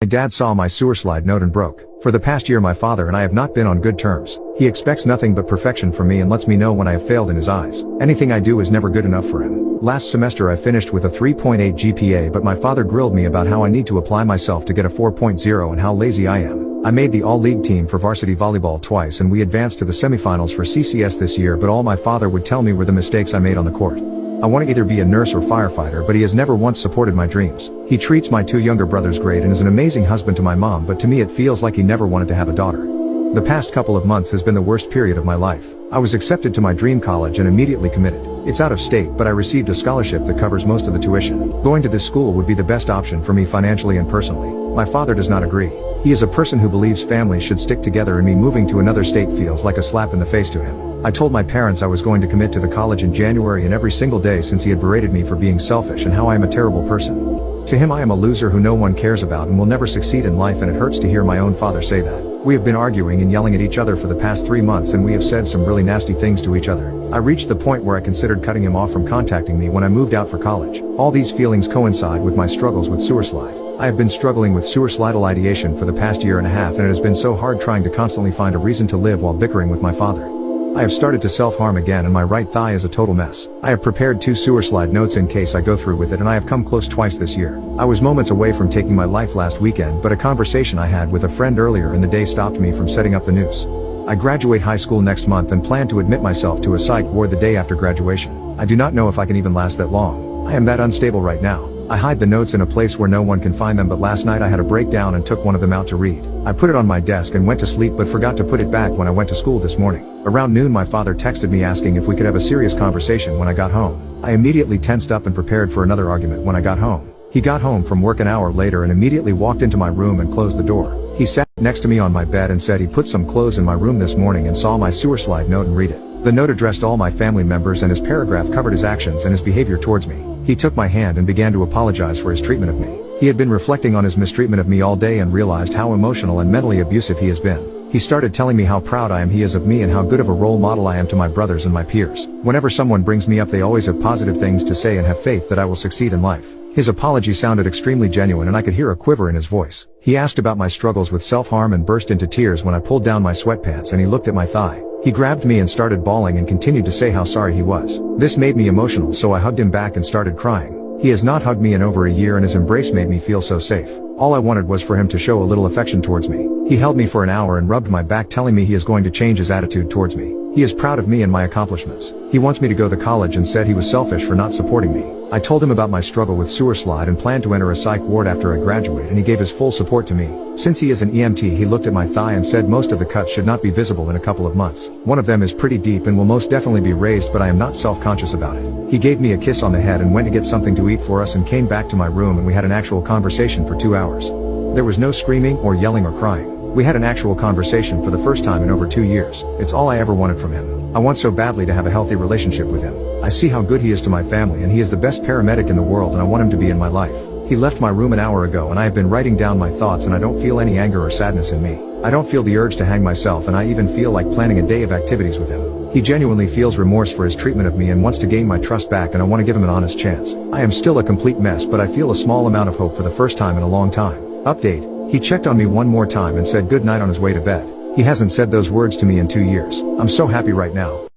My dad saw my sewer slide note and broke. For the past year my father and I have not been on good terms. He expects nothing but perfection from me and lets me know when I have failed in his eyes. Anything I do is never good enough for him. Last semester I finished with a 3.8 GPA, but my father grilled me about how I need to apply myself to get a 4.0 and how lazy I am. I made the all-league team for varsity volleyball twice and we advanced to the semifinals for CCS this year, but all my father would tell me were the mistakes I made on the court. I want to either be a nurse or firefighter, but he has never once supported my dreams. He treats my 2 younger brothers great and is an amazing husband to my mom, but to me it feels like he never wanted to have a daughter. The past couple of months has been the worst period of my life. I was accepted to my dream college and immediately committed. It's out of state, but I received a scholarship that covers most of the tuition. Going to this school would be the best option for me financially and personally. My father does not agree. He is a person who believes families should stick together, and me moving to another state feels like a slap in the face to him. I told my parents I was going to commit to the college in January, and every single day since he had berated me for being selfish and how I am a terrible person. To him I am a loser who no one cares about and will never succeed in life, and it hurts to hear my own father say that. We have been arguing and yelling at each other for the past 3 months, and we have said some really nasty things to each other. I reached the point where I considered cutting him off from contacting me when I moved out for college. All these feelings coincide with my struggles with sewer slide. I have been struggling with suicidal ideation for the past year and a half, and it has been so hard trying to constantly find a reason to live while bickering with my father. I have started to self-harm again, and my right thigh is a total mess. I have prepared 2 sewer slide notes in case I go through with it, and I have come close twice this year. I was moments away from taking my life last weekend, but a conversation I had with a friend earlier in the day stopped me from setting up the noose. I graduate high school next month and plan to admit myself to a psych ward the day after graduation. I do not know if I can even last that long. I am that unstable right now. I hide the notes in a place where no one can find them, but last night I had a breakdown and took one of them out to read. I put it on my desk and went to sleep, but forgot to put it back when I went to school this morning. Around noon my father texted me asking if we could have a serious conversation when I got home. I immediately tensed up and prepared for another argument when I got home. He got home from work an hour later and immediately walked into my room and closed the door. He sat next to me on my bed and said he put some clothes in my room this morning and saw my sewer slide note and read it. The note addressed all my family members, and his paragraph covered his actions and his behavior towards me. He took my hand and began to apologize for his treatment of me. He had been reflecting on his mistreatment of me all day and realized how emotional and mentally abusive he has been. He started telling me how proud I am he is of me and how good of a role model I am to my brothers and my peers. Whenever someone brings me up, they always have positive things to say and have faith that I will succeed in life. His apology sounded extremely genuine, and I could hear a quiver in his voice. He asked about my struggles with self-harm and burst into tears when I pulled down my sweatpants and he looked at my thigh. He grabbed me and started bawling and continued to say how sorry he was. This made me emotional, so I hugged him back and started crying. He has not hugged me in over a year, and his embrace made me feel so safe. All I wanted was for him to show a little affection towards me. He held me for an hour and rubbed my back, telling me he is going to change his attitude towards me. He is proud of me and my accomplishments. He wants me to go to college and said he was selfish for not supporting me. I told him about my struggle with sewer slide and planned to enter a psych ward after I graduate, and he gave his full support to me. Since he is an EMT, he looked at my thigh and said most of the cuts should not be visible in a couple of months. One of them is pretty deep and will most definitely be raised, but I am not self-conscious about it. He gave me a kiss on the head and went to get something to eat for us and came back to my room, and we had an actual conversation for 2 hours. There was no screaming or yelling or crying. We had an actual conversation for the first time in over 2 years. It's all I ever wanted from him. I want so badly to have a healthy relationship with him. I see how good he is to my family, and he is the best paramedic in the world, and I want him to be in my life. He left my room an hour ago, and I have been writing down my thoughts, and I don't feel any anger or sadness in me. I don't feel the urge to hang myself, and I even feel like planning a day of activities with him. He genuinely feels remorse for his treatment of me and wants to gain my trust back, and I want to give him an honest chance. I am still a complete mess, but I feel a small amount of hope for the first time in a long time. Update. He checked on me one more time and said good night on his way to bed. He hasn't said those words to me in 2 years. I'm so happy right now.